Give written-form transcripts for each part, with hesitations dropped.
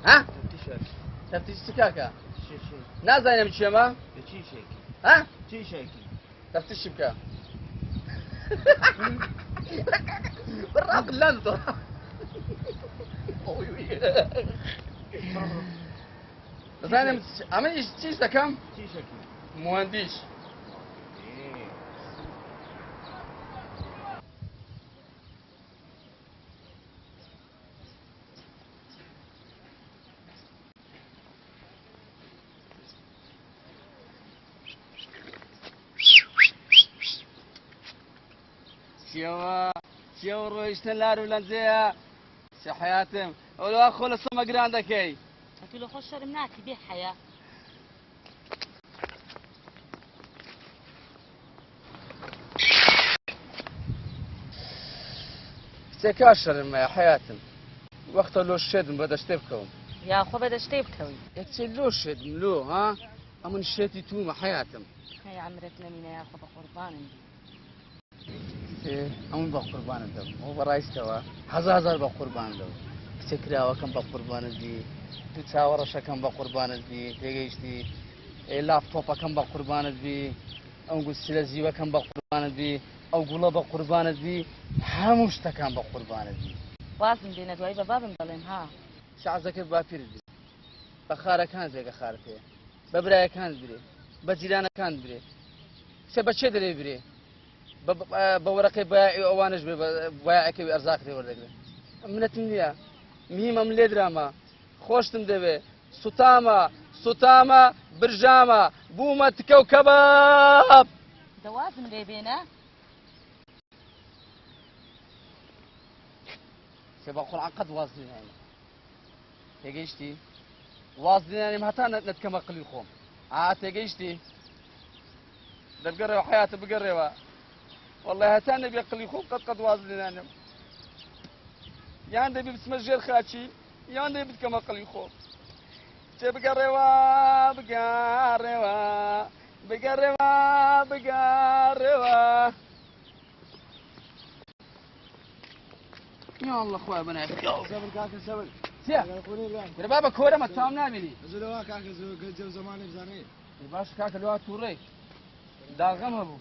ها؟ تفتيشك. تفتيش سكاكا. شيء. نازل من شيما؟ شيء. ها؟ شيء. تفتيش شبكة. بالراس اللانتو. بس أنا عملي شيء كم؟ شيء. مهندس. شو رويشنا لارو لنزيا شو حياتهم ولو أخول السما جراندك أي أكيد خوش شرمناك بيه حياة تكاشر ما حياتهم وقت لو الشد بدأ تبكون يا أخو بدأ تبكوي يتسلو الشد ملو ها أمن الشتي توما حياتهم هاي عمرتنا مين يا أخو بقربان إيه أمن بقربان الدم هو برايس توا هزار بقربان الدم سكرا وكم بقربان الدي تتصور كم بقربان الدي تيجي لابتوب كم بقربان الدي أو نقول سلزي وكم بقربان الدي أو قولا بقربان الدي هموش تكان بقربان الدي وازم دينا دواي بباب مضلين ها شعزك بافير دي بخارة كان زي خارته ببرايا كان بري بجيرانه كان بري سبتشي دري بري بورقي بايعي اوانش بايعك بارزاق دي وردك من تمنيا ميم من دراما خوشتم دبي سوتاما برجاما بومت كوكباب دوازم لي بينا سبقوا العقد واصلين يعني تيجيشتي واصلين يعني مهتا نتكما قلي خوم تيجيشتي ده بقرب حياتي بقربها والله هتاني بيقلي خوم قد واصلين يعني يان دبي بسم الجير خاتشي يان دبي بتكما قلي خوم بقربها يا الله اخويا بنات سبر كاك سبر. سيا بابا كوره ما تساوم نامني زلوا كاك جو زمان بزاني. باش كاك الوا توري داغم ابو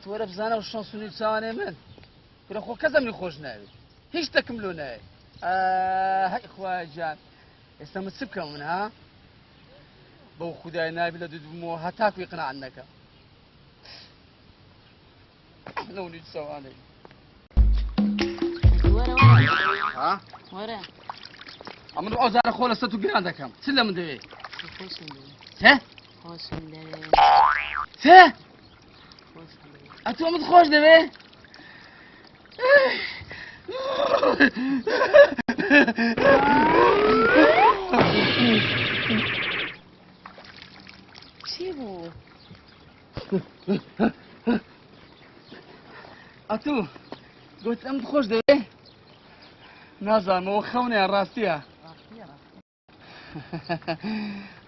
توري بزانه والشانسوني تساوي من كل اخو كذا من خوش ناوي هيش تكملونا هاي اخويا جان استمسكم منها بو خداي نابي لدمو هتاك يقنع عنك لو نتسواني ها ورا أمر أوزار خول استو جراند كم سلم من دبي خوش من ها خوش من ها أنتوا متخوش دبي شيبو أنتوا قلت أم تخوش دبي نازل موخوني الراسية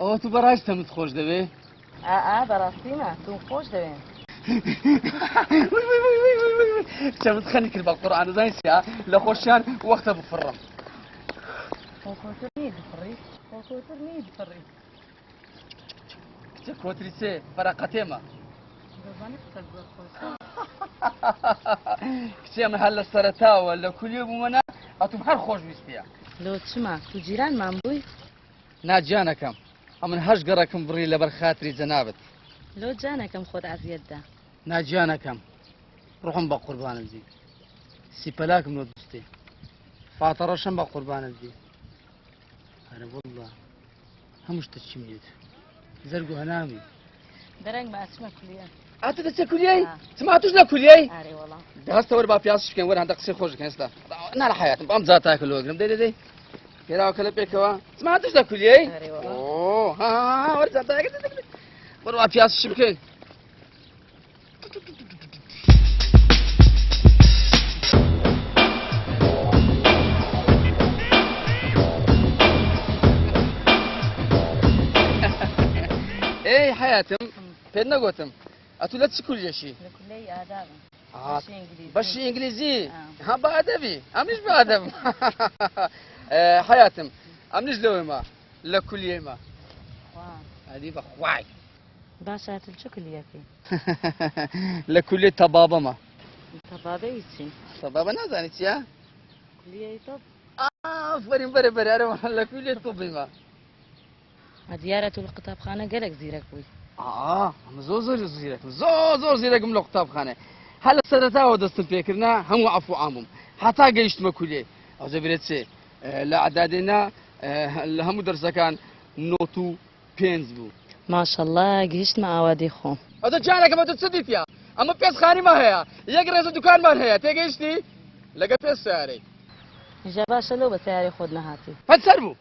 أو تو براش تم تخوش دبي براسينا تو خوش دوين شفت خليك بالقرآن زين سيا لخوشان وقتها بفرم كوكوترني بفري كوكوترني بفري كوتري سي فرقتيما كتير من هلا السرطة ولا كل يوم وانا أتوم هر خوش بيستيا لو تسمع تو جيران مامبوي ناجانا كم أمن هش قراكم بري لبرخاتري جنابت لو جانا كم خود عزيز ده ناجانا كم روحهم بقربان الزي سيبلاكم لو دوستي فاطرشم بقربان الزي أنا والله همش تشميت زرقو هنامي درنگ ما اسمع كليا أنت تسكلي سمعتوش لا كلي أري والله ده هستور بقى بياسش كان ورا عندك سير خوش كان اسلا أنا على حياتي بقى مزاتا كل وقت دي كده وكلا بيكوا سمعتوش لا كلي أري والله أوه ها ورا زاتا ورا بياسش كان ايه حياتم فين قوتم اتولد سكول شيء لكلي آداب بشي انجليزي ها بادبي مش بادب حياتم ئەمنیش لەوێمە لە کولیێمە ئەدی بەخوای باشە هاتل چ کلیەکەی لە کولی تەبابەمە تەبابەی چی تەبابە نازانی چییە؟ کلیەی تۆ ئافرین بەرە بەرارەوە لە کولی تۆبیمە دیارە تو لە قوتابخانە گەلێک زیرەک بووی ئەمە زۆر زیرەکم زۆر زیرەکم لە قوتابخانە هەر لە سەرەتاوە دەستم پێکردنا هەموو عەفو عام بووم هەتا گەیشتمە کولێ ئەوجە برێت چێ لە عەدادێنا لە هەموو دەرسەکان نۆت و پێنج بوو ماشەڵڵا گەیشتمە ئاوادەی خۆم ئەوجە جارێکەمە تۆ چ دیتیا ئەمە پێچخانیمان هەیە یەک ڕێزە دوکانمان هەیە تێگەیشتی لەگە پێش سیارەی ئیجا باشە لەو بە سیارەی خۆت نەهاتی پەسەر بوو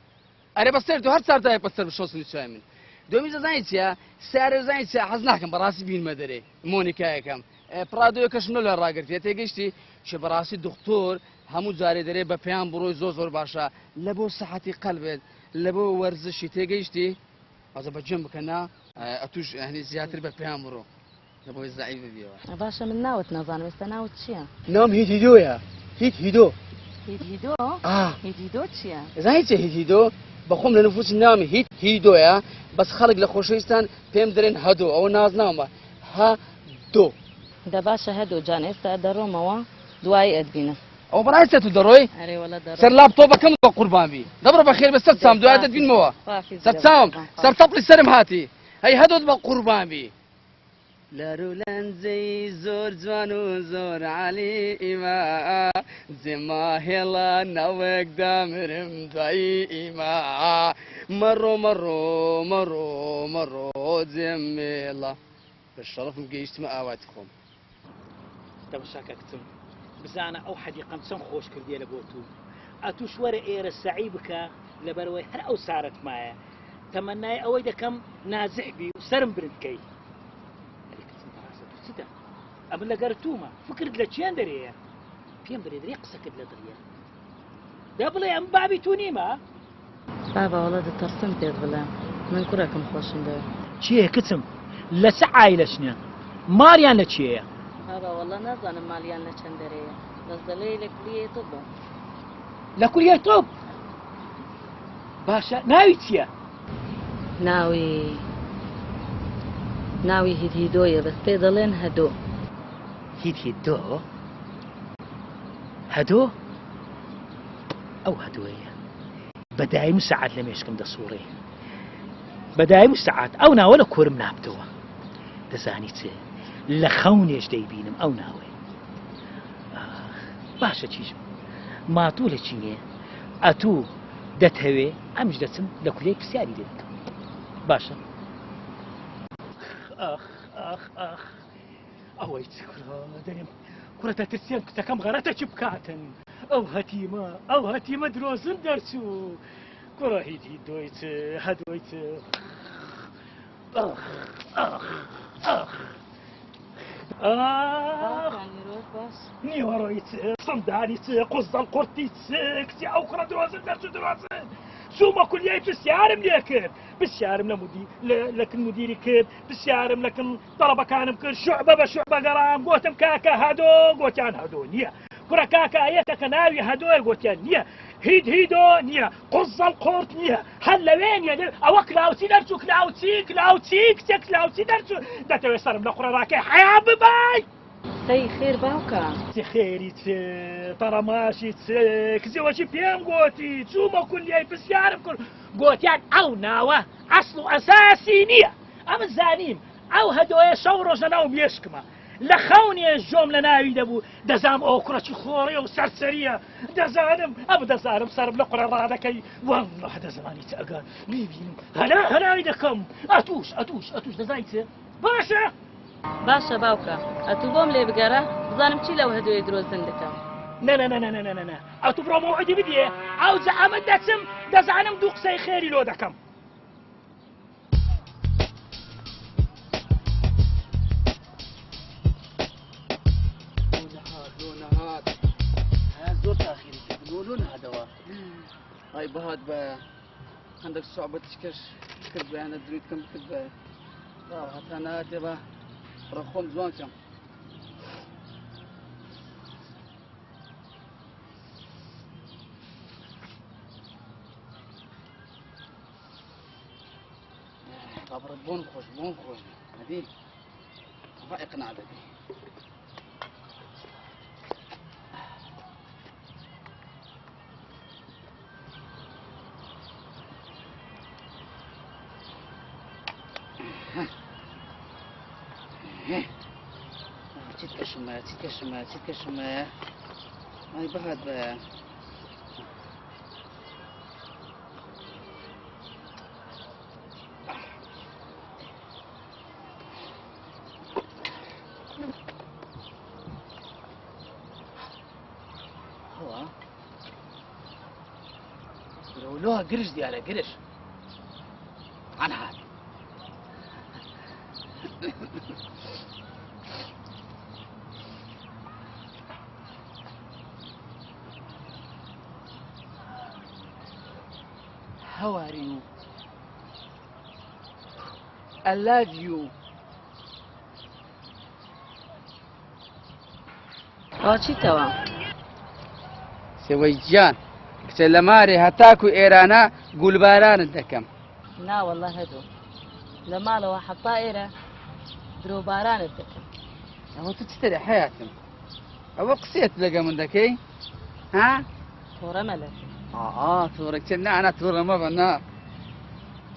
ئەرێ بەسەر تو هەر ساردایە پەسەر بوو شۆسنی چای من دومی زەزانی چییە سیارە زانی چیە حەز ناکەم بەڕاستی بینمە دەرێ مۆنیکایەکەم پرادۆیەکەش نە لە ڕاگرتێ تێگەیشتی چ بەڕاستی دکتۆر هەموو جارێ دەرێ بە پێیان بڕۆی زۆر باشە لە بۆ سەحەتی قەلبێت لە بۆ وەرزشی تێگەیشتی ئەوجە بەجێم بکەنا ئەتوش هەنی زیاتر بە پێیان بڕۆ لە بۆی زەعیف ببیەوە باشە من ناوت نەزانم ئێستا ناوت چییە نام هیت هیدۆیە هیت هیدۆ هیدیدۆ هیدیدۆ چییە زانی چه هیت هیدۆ بەخۆم لە نفوسی نامی هیت هیدۆیە بەس خەڵک لە خۆشەویستان پێم دەرێن هەدۆ ئەوە نازنامە هەدۆ دە باشە هەدوو جان ئێستا دەڕۆمەوە دوای ئەدبینە ئەو بەڕاستە تو دەڕۆی ئەرێ وەڵە دەڕۆ سەر لاپتۆپەکەم بە قوربانبی دەبڕە بەخێر بە سەد سام دوای دەبینمەوە سەد سام سەر تەپڵی سەرم هاتی هەی هەدۆت بە قوربانبی لەرولەنجەی زۆر جوان و زۆر عەلیمە جێما هێڵا ناوێک دامرم دوایی ئیما مەڕۆ جێم مێڵە بە شەڕەفم گەیشتمە ئاواتی خۆم دەبشاکە کچم بزانە ئەو حەدیقەم چەند خۆش کردێ لە بۆ تو ئەتوش وەرە ئێرە سەعی بکە لەبەرەوەی هەر ئەو سارت مایە تەمەنای ئەوەی دەکەم نازح بی و سرم برندکەی ئەمە لەگەر تومە فکرت لە چیان دەرەیە پێم برێ درێ قسەکرد لە دڵیە دە بڵێ ئەم بابی تو نیمە بابا وەڵە دەتەرسم پێت بڵێ من کوڕەکەم خۆشم دەوێت چییە کچم لە چه عایلەچنە ماریان لە چیەیە بابا وەڵە نازانم مالیان لە چەند دەرەیە بەس دەڵێ لە کولیە تۆ بە لە کوریە تۆپ باشە ناوی چییە ناوی هیدۆیە بەس پێ دەڵێن هەدۆ هیدۆ هەدۆ ئەو هەدۆیە بەدایم سەعات لە مێشکم دەسوڕێ بەدایم سەعات ئەو ناوە لە کۆرم نابتەوە دەزانی چێ لە خەونێش دەیبینم ئەو ناوەی باشە چیشم ماتوو لە چینێ ئەتوو دەتەوێ ئەمش دەچم لە کولەی پرسیاری لێ دەکەم باشە ئەوەی دەرێم کوڕەتە ترسیان کچەکەم غەرەتە چ بکاتن ئەو هەتیمە درۆزن دەرچوو کوڕە هیچ دۆیت هەدۆیت نیوەڕۆیت سندانیت قوزدەڵ قورتیت کچی ئەو کوڕە درۆزن دەرچوو درۆزن چوومە کولیای پرسیارم لێ کرد پرسیارم لەکن مدیری کرد پرسیارم لەکن تەڵەبەکانم کرد شوعبە بە شوعبە گەڕام گوتم کاکە هەدۆ گوتیان هەدۆ نییە کوڕە کاکە ئەیەکە کە ناوی هەدۆیە گوتیان نییە هیدۆ نییە قوزەڵ قورت نییە هەر لەوێ نییە ئەوە کلااوچی دەرچوو کلااوچی کچێ کلااوچی دەرچوو دەتەوێت سرم لە قوڕە ڕاکەی حیا ببای سەی خێر باوکە چی خێری چ تەڕەماشی چ کچێوەکی پێم گوتی چوومە کولیای پرسیارم کرد گوتیان ئەو ناوە ئەسڵ و ئەساسی نییە ئەمە زانیم ئەو هەدۆیە شەو ڕۆژ لە ناو مێشکمە لە خەونێ ژۆم لە ناوی دەبوو دەزانم ئەو کوڕەکی خۆڕێ و سەرسەریە دەزانم سرم لە قوڕە ڕادەکەی وەڵڵە دەزانی چ ئەگەر میبینم هەناوی دەکەم ئەتوش دەزانی چێ باشە باوکە ئەتوو بۆم لێ بگەرە بزانم چی لەو هەدۆی درۆزن دەکەم نە ئەتوو بڕۆ مەوعدی بدێ ئەو ئەمە دەچم دەزانم دوو قسەی خێری لۆ دەکەم زۆر تاخیری کرد نهادەوە ئای بەهات بە هەندێک سوعبەتش کرد بەیانە درویتکەم کرد بە هەتا نهاتێ بە ڕەخۆم جوان کەم بابا بون خوش هذه ما إقناع ذلك تلك الشماية هاي بهاد بها هو لوها قرش ديالها قرش عن هاد How are you? I love you. چی تەوا سويجان كسلماري هتاكو إيرانا قول باران الدكم نا والله هەدوو لە ماڵەوە حەتا ئێرە درۆ بارانت دەکەم هو تشتري حياتم أو قصيت لقى من ذكي ها؟ تۆڕە مەلە تورك كنا أنا تورا ما بنا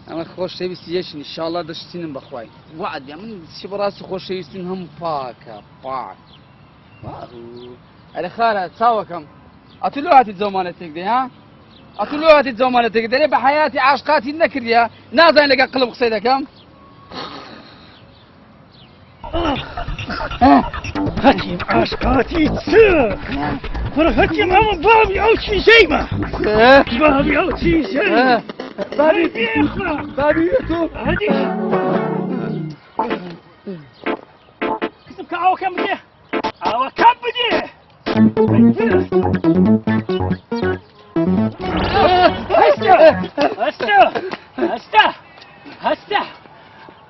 أنا خوش شيء بسيجن إن شاء الله دشتين بخواي وعد يا من شي براسي خوش شيء يستين هم باك على خالة تساوكم أتلوها تتزومانتك دي ها أتلوها تتزومانتك دي بحياتي عاشقاتي النكر يا نازل لقى قلب قصيدكم هاتي عاشقاتي تسير فرحتي ماما بابي أو شي زيمة بابي أو شي زيمة بابي بيخلع بابي يوتيوب هدي كتبك عاوة كم بديه عاوة كم بديه هسته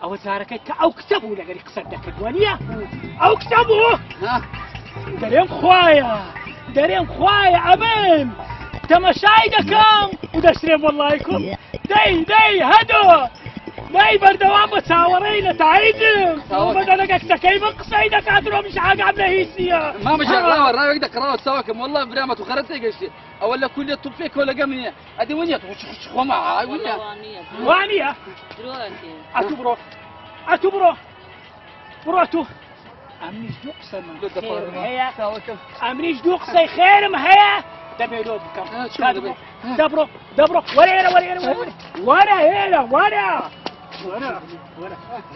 أو زاركك أو كتبوا لقري قصدك الدنيا أو كتبوا دريم خوايا أمين تمشايدكم ودشريم والله يكون دي هدو دي بردوام بتصاورين تعيدم وبدلقك تكيم قصيدك أدرو مش حاجة عاملة هيسية ما مش راوي راوي قراوة سواكم والله برامة وخرتي قشتي أولا كل طب فيك ولا قمني أدي وين يتخو معها وانية درۆتێ أتبرو براتو أمنيش دوقسم هيا أمنيش دوقسي خيرم هيا دبيرو بكم دبرو ولا هنا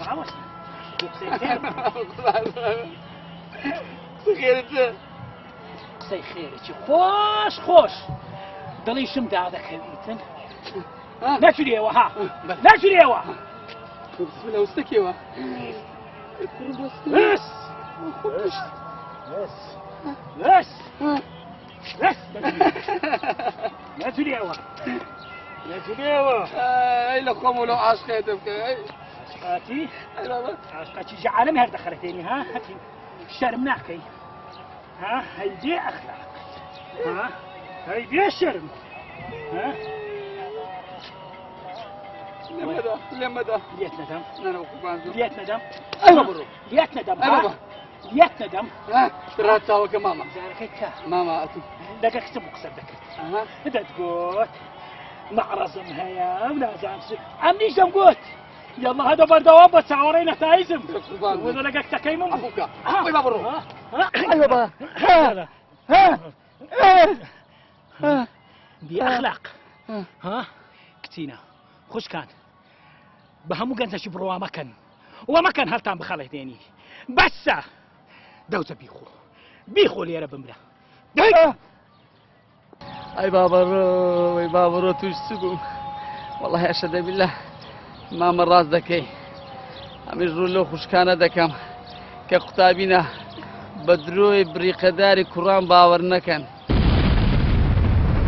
عاوز دوقسي خيرم خيرتي قصي خيرتي خوش دليشم دادك هذيتن نشريوا ها نشريوا بسم الله واستكيوا بس نشريوا اي لكم ولو عاشقتك اي عاشقاتي عاشقاتي جعانم هر دخلتيني ها هاتي الشرم ناكي ها هيدي اخلاق ها هيدي الشرم ها لماذا؟ ليت ندم أنا وقبان ليت ندم أيوة برو ليت ندم أيوة ليت ندم ترى تساوي كماما زاركك ماما أتو دقك سبق صدقك إذا تقول معرض هيا ولا زامس أمني جمقوت يلا هذا بردوام بتساورينا تايزم وإذا لقاك تكيمم أبوك أيوة برو أيوة بأخلاق ها كتينا خوش كان بهمو جنسة شبروا ومكان هلتان بخاله ديني بس دوزة بيخو لي رب ملا اي بابا رو توش سقو والله اشهد بالله ما مرات ذكي امير لو خوش كان دكم كقطابينا بدروي بريقداري قران باور نكن